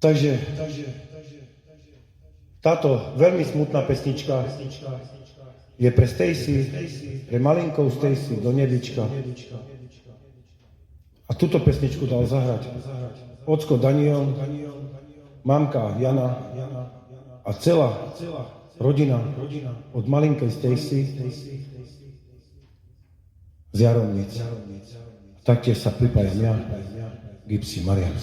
Takže táto veľmi smutná pesnička je pre Stacy, pre malinkou Stacy do nebička. A túto pesničku dal zahrať ocko Daniel, mamka Jana a celá rodina od malinkej Stacy z Jaromnic. Taktiež sa pripájam ja, Gypsy Marian.